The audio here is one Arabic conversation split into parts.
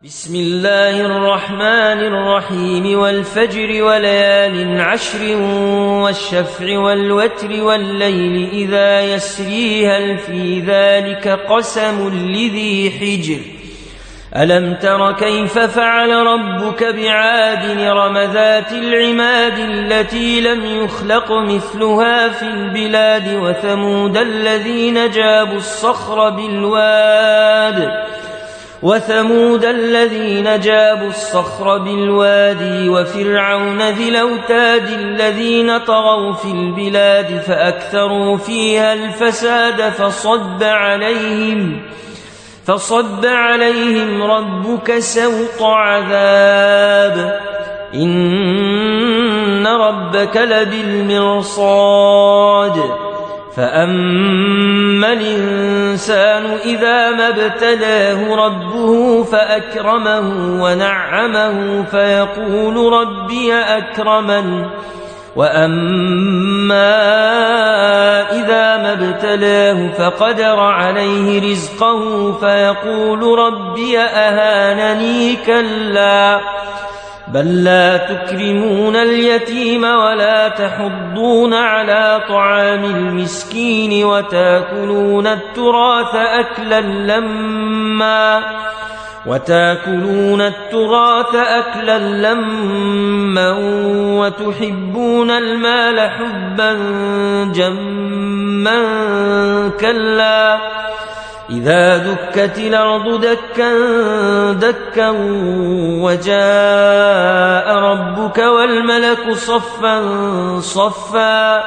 بسم الله الرحمن الرحيم والفجر وليال عشر والشفع والوتر والليل إذا يسري هل في ذلك قسم لذي حجر ألم تر كيف فعل ربك بعاد إرم ذات العماد التي لم يخلق مثلها في البلاد وثمود الذين جابوا الصخر بالوادي وفرعون ذي الأوتاد الذين طغوا في البلاد فأكثروا فيها الفساد فصب عليهم ربك سوط عذاب إن ربك لبالمرصاد فأما الإنسان إذا ما ابتلاه ربه فأكرمه ونعمه فيقول ربي أكرمن وأما إذا ما ابتلاه فقدر عليه رزقه فيقول ربي أهانني كلا بل لا تكرمون اليتيم ولا تحضون على طعام المسكين وتأكلون التراث أكلا لما وتحبون المال حبا جما كلا إذا دكت الأرض دكا دكا وجاء ربك والملك صفا صفا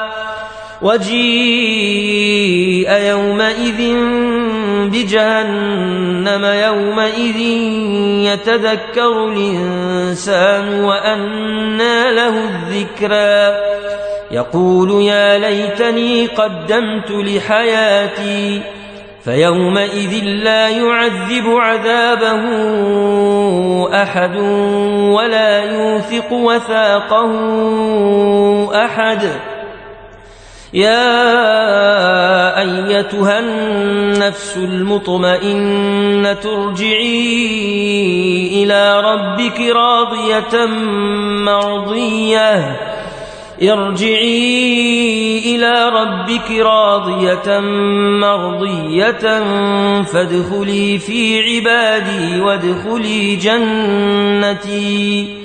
وجيء يومئذ بجهنم يومئذ يتذكر الإنسان وأنى له الذكرى يقول يا ليتني قدمت لحياتي فيومئذ لا يعذب عذابه أحد ولا يوثق وثاقه أحد يا أيتها النفس المطمئنة ارجعي إلى ربك راضية مرضية فادخلي في عبادي وادخلي جنتي